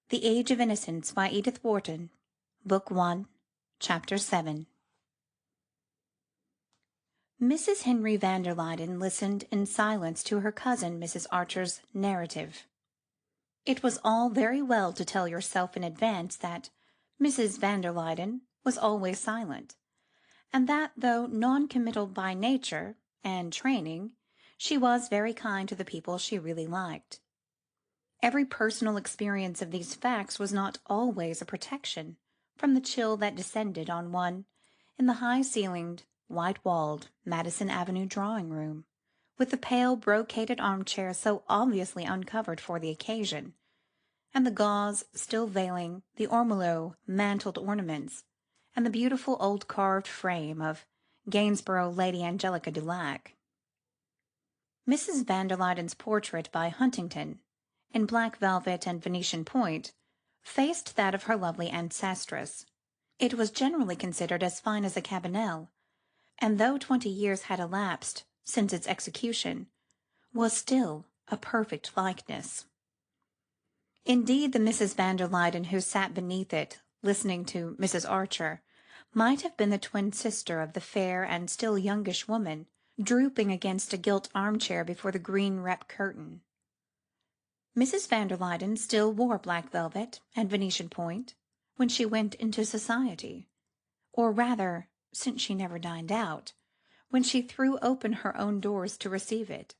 The Age of Innocence by Edith Wharton, Book 1, Chapter 7. Mrs. Henry van der Luyden listened in silence to her cousin Mrs. Archer's narrative. It was all very well to tell yourself in advance that Mrs. van der Luyden was always silent, and that though non-committal by nature and training, she was very kind to the people she really liked. Every personal experience of these facts was not always a protection from the chill that descended on one in the high-ceilinged, white-walled Madison Avenue drawing-room, with the pale brocaded armchair so obviously uncovered for the occasion, and the gauze still veiling the ormolu mantled ornaments, and the beautiful old carved frame of Gainsborough Lady Angelica Dulac. Mrs. van der Luyden's portrait by Huntington, in black velvet and Venetian point, faced that of her lovely ancestress. It was generally considered as fine as a Cabanel, and though 20 years had elapsed since its execution, was still a perfect likeness. Indeed, the Mrs. van der Luyden who sat beneath it, listening to Mrs. Archer, might have been the twin sister of the fair and still youngish woman, drooping against a gilt armchair before the green rep curtain. Mrs. van der Luyden still wore black velvet and Venetian point when she went into society, or rather, since she never dined out, when she threw open her own doors to receive it.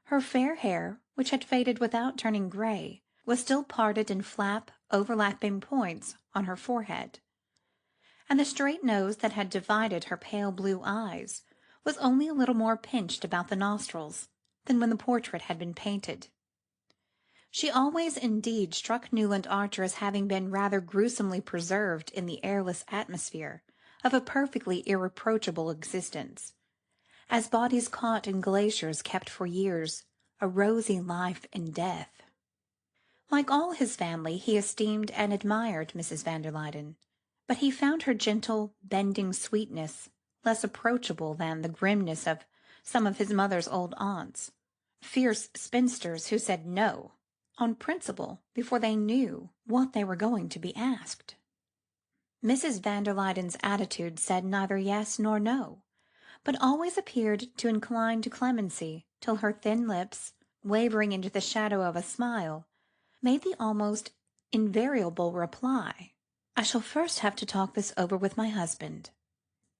Her fair hair, which had faded without turning grey, was still parted in flap, overlapping points on her forehead, and the straight nose that had divided her pale blue eyes was only a little more pinched about the nostrils than when the portrait had been painted. She always indeed struck Newland Archer as having been rather gruesomely preserved in the airless atmosphere of a perfectly irreproachable existence, as bodies caught in glaciers kept for years a rosy life in death. Like all his family, he esteemed and admired Mrs. van der Luyden, but he found her gentle, bending sweetness less approachable than the grimness of some of his mother's old aunts, fierce spinsters who said no on principle before they knew what they were going to be asked. Mrs. van der Luyden's attitude said neither yes nor no, but always appeared to incline to clemency till her thin lips, wavering into the shadow of a smile, made the almost invariable reply, "I shall first have to talk this over with my husband."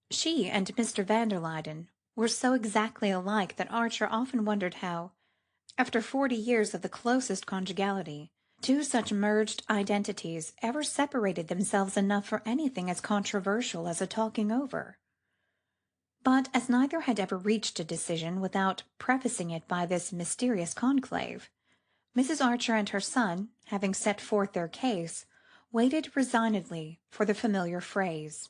She and Mr. van der Luyden were so exactly alike that Archer often wondered how, after 40 years of the closest conjugality, two such merged identities ever separated themselves enough for anything as controversial as a talking over. But as neither had ever reached a decision without prefacing it by this mysterious conclave, Mrs. Archer and her son, having set forth their case, waited resignedly for the familiar phrase.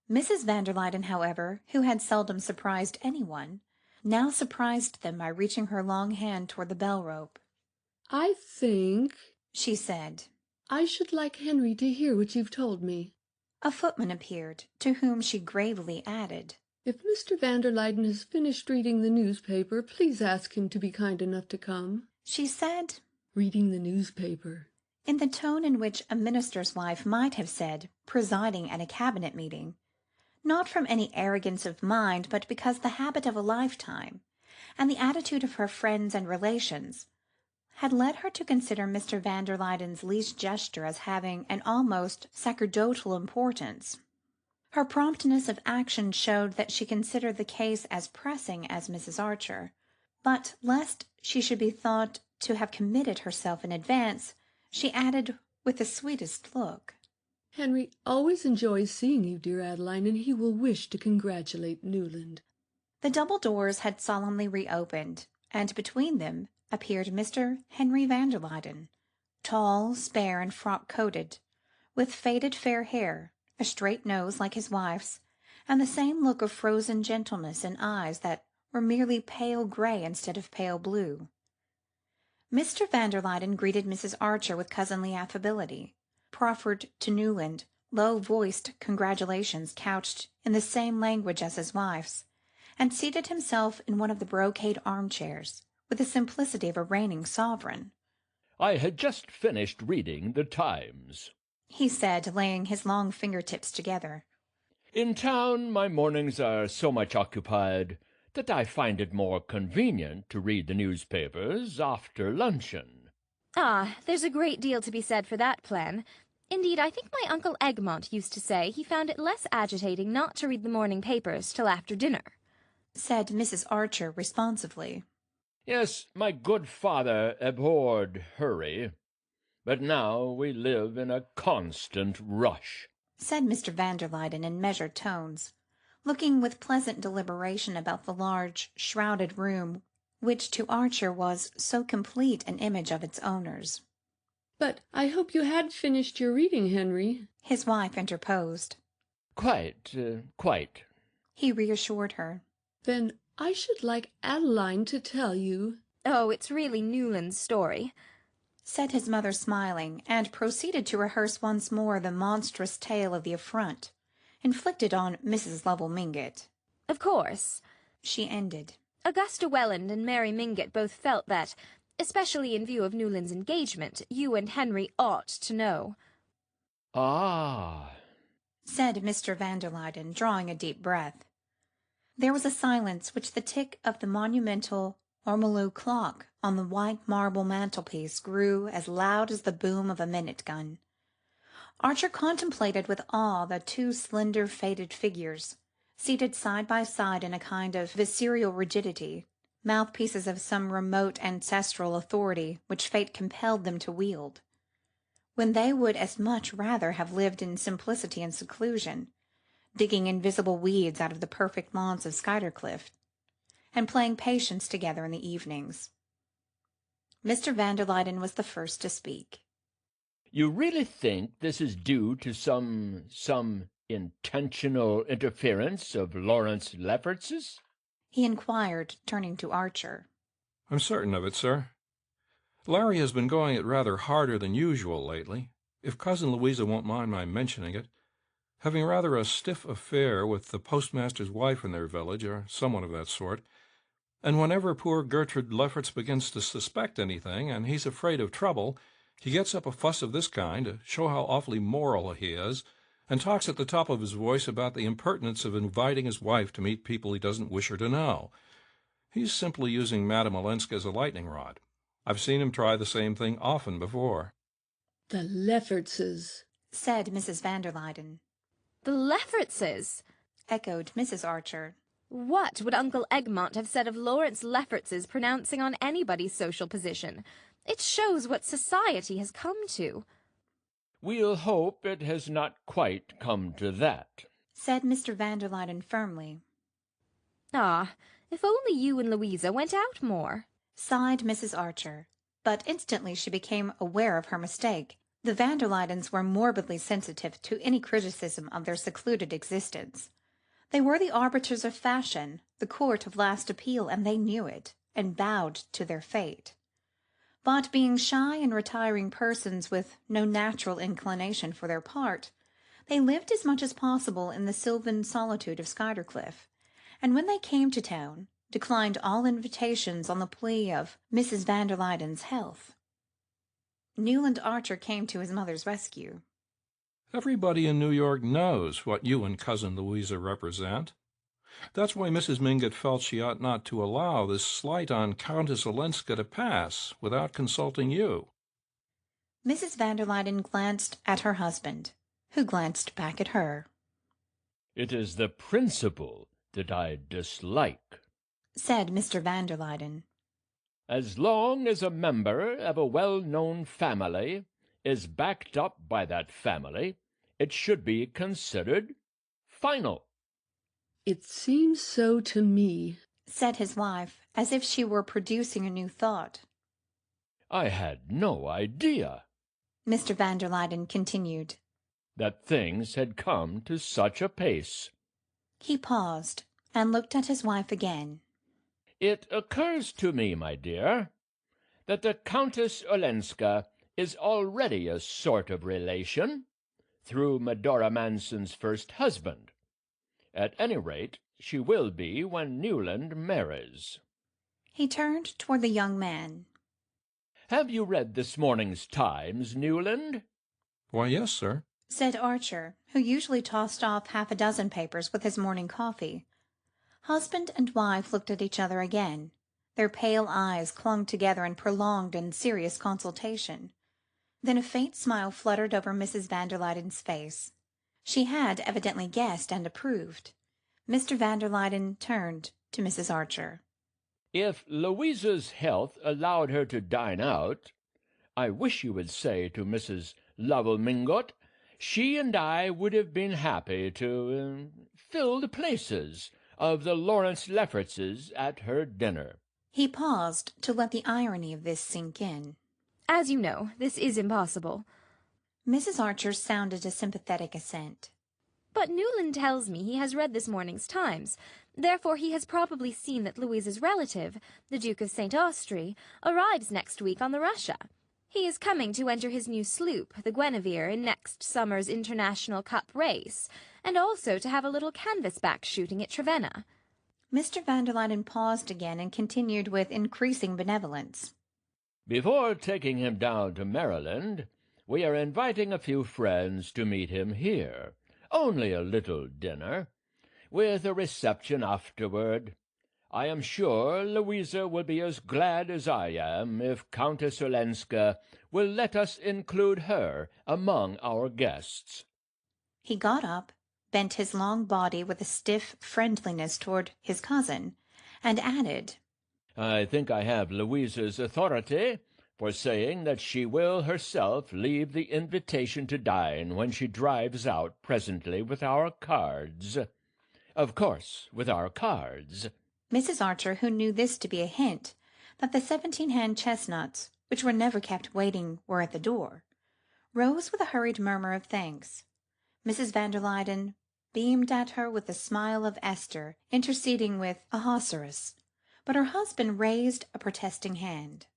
Mrs. van der Luyden, however, who had seldom surprised anyone, now surprised them by reaching her long hand toward the bell-rope. "I think," she said, "I should like Henry to hear what you've told me." A footman appeared, to whom she gravely added, "If Mr. van der Luyden has finished reading the newspaper, please ask him to be kind enough to come." She said, "Reading the newspaper," in the tone in which a minister's wife might have said, presiding at a cabinet meeting, not from any arrogance of mind, but because the habit of a lifetime, and the attitude of her friends and relations, had led her to consider Mr. van der Luyden's least gesture as having an almost sacerdotal importance. Her promptness of action showed that she considered the case as pressing as Mrs. Archer, but lest she should be thought to have committed herself in advance, she added with the sweetest look, "Henry always enjoys seeing you, dear Adeline, and he will wish to congratulate Newland." The double doors had solemnly reopened, and between them appeared Mr. Henry van der Luyden, tall, spare, and frock-coated, with faded fair hair, a straight nose like his wife's, and the same look of frozen gentleness in eyes that were merely pale grey instead of pale blue. Mr. van der Luyden greeted Mrs. Archer with cousinly affability, proffered to Newland low-voiced congratulations couched in the same language as his wife's, and seated himself in one of the brocade armchairs, with the simplicity of a reigning sovereign. I had just finished reading the Times, he said, laying his long fingertips together. In town my mornings are so much occupied that I find it more convenient to read the newspapers after luncheon. Ah, there's a great deal to be said for that plan. Indeed, I think my Uncle Egmont used to say he found it less agitating not to read the morning papers till after dinner, said Mrs. Archer responsively. Yes, my good father abhorred hurry, but now we live in a constant rush, said Mr. van der Luyden in measured tones, looking with pleasant deliberation about the large, shrouded room which to Archer was so complete an image of its owners. "But I hope you had finished your reading, Henry," his wife interposed. Quite, he reassured her. "Then I should like Adeline to tell you—" Oh, it's really Newland's story, said his mother, smiling, and proceeded to rehearse once more the monstrous tale of the affront inflicted on Mrs. Lovell Mingott. Of course, she ended. Augusta Welland and Mary Mingott both felt that, especially in view of Newland's engagement, you and Henry ought to know. Ah, said Mr. van der Luyden, drawing a deep breath. There was a silence which the tick of the monumental ormolu clock on the white marble mantelpiece grew as loud as the boom of a minute gun. Archer contemplated with awe the two slender, faded figures, seated side by side in a kind of visceral rigidity, mouthpieces of some remote ancestral authority which fate compelled them to wield, when they would as much rather have lived in simplicity and seclusion, digging invisible weeds out of the perfect lawns of Skuytercliff, and playing patience together in the evenings. Mr. van der Luyden was the first to speak. You really think this is due to some intentional interference of Lawrence Lefferts's? he inquired, turning to Archer. I'm certain of it, sir. Larry has been going it rather harder than usual lately, if Cousin Louisa won't mind my mentioning it, having rather a stiff affair with the postmaster's wife in their village, or someone of that sort, and whenever poor Gertrude Lefferts begins to suspect anything, and he's afraid of trouble, he gets up a fuss of this kind to show how awfully moral he is, and talks at the top of his voice about the impertinence of inviting his wife to meet people he doesn't wish her to know. He's simply using Madame Olenska as a lightning rod. I've seen him try the same thing often before. "The Leffertses," said Mrs. van der Luyden. The Leffertses! Echoed Mrs. Archer. What would Uncle Egmont have said of Lawrence Lefferts's pronouncing on anybody's social position? It shows what society has come to. We'll hope it has not quite come to that, said Mr. van der Luyden firmly. Ah, if only you and Louisa went out more, sighed Mrs. Archer, but instantly she became aware of her mistake. The van der Luydens were morbidly sensitive to any criticism of their secluded existence. They were the arbiters of fashion, the court of last appeal, and they knew it, and bowed to their fate. But being shy and retiring persons with no natural inclination for their part, they lived as much as possible in the sylvan solitude of Skuytercliff, and when they came to town, declined all invitations on the plea of Mrs. van der Luyden's health. Newland Archer came to his mother's rescue. Everybody in New York knows what you and Cousin Louisa represent. That's why Mrs. Mingott felt she ought not to allow this slight on Countess Olenska to pass without consulting you. Mrs. van der Luyden glanced at her husband, who glanced back at her. It is the principle that I dislike, said Mr. van der Luyden. As long as a member of a well-known family is backed up by that family, it should be considered final. "It seems so to me," said his wife, as if she were producing a new thought. I had no idea, Mr. van der Luyden continued, that things had come to such a pace. He paused, and looked at his wife again. It occurs to me, my dear, that the Countess Olenska is already a sort of relation, through Medora Manson's first husband. At any rate, she will be when Newland marries. He turned toward the young man. Have you read this morning's Times, Newland?" "Why, yes, sir." said Archer, who usually tossed off half a dozen papers with his morning coffee. Husband and wife looked at each other again. Their pale eyes clung together in prolonged and serious consultation. Then a faint smile fluttered over Mrs. van der Luyden's face. She had evidently guessed and approved. Mr. van der Luyden turned to Mrs. Archer. "If Louisa's health allowed her to dine out, I wish you would say to Mrs. Lovell Mingott she and I would have been happy to fill the places of the Lawrence Leffertses at her dinner." He paused to let the irony of this sink in. As you know, this is impossible. Mrs. Archer sounded a sympathetic assent. But Newland tells me he has read this morning's Times. Therefore he has probably seen that Louisa's relative, the Duke of St. Austrey, arrives next week on the Russia. He is coming to enter his new sloop, the Guinevere, in next summer's International Cup race, and also to have a little canvasback shooting at Trevenna. Mr. van der Luyden paused again and continued with increasing benevolence. "Before taking him down to Maryland, we are inviting a few friends to meet him here. Only a little dinner, with a reception afterward. I am sure Louisa will be as glad as I am if Countess Olenska will let us include her among our guests." He got up, bent his long body with a stiff friendliness toward his cousin, and added, "I think I have Louisa's authority for saying that she will herself leave the invitation to dine when she drives out presently with our cards. Of course, with our cards." Mrs. Archer, who knew this to be a hint that the 17-hand chestnuts, which were never kept waiting, were at the door, rose with a hurried murmur of thanks. Mrs. van der Luyden beamed at her with the smile of Esther interceding with Ahasuerus, but her husband raised a protesting hand.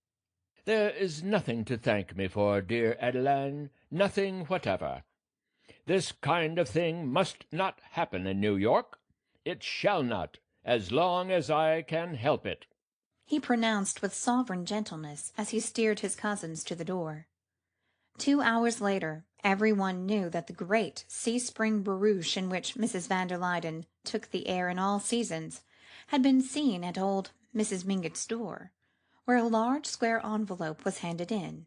"There is nothing to thank me for, dear Adeline, nothing whatever. This kind of thing must not happen in New York. It shall not, as long as I can help it," he pronounced with sovereign gentleness as he steered his cousins to the door. 2 hours later, everyone knew that the great sea-spring barouche in which Mrs. van der Luyden took the air in all seasons had been seen at old Mrs. Mingott's door, where a large square envelope was handed in,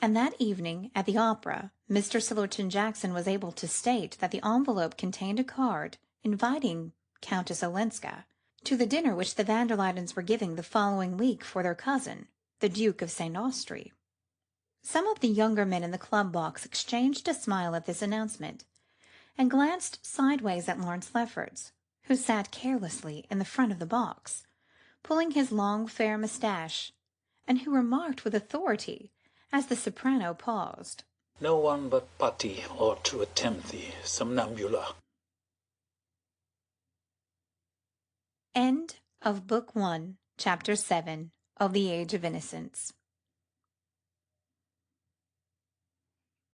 and that evening at the opera Mr. Sillerton Jackson was able to state that the envelope contained a card inviting Countess Olenska to the dinner which the van der Luydens were giving the following week for their cousin, the Duke of St. Austrey. Some of the younger men in the club box exchanged a smile at this announcement, and glanced sideways at Lawrence Lefferts, who sat carelessly in the front of the box, pulling his long fair moustache, and who remarked with authority, as the soprano paused, "No one but Patti ought to attempt the somnambula." End of Book 1, Chapter 7 of The Age of Innocence.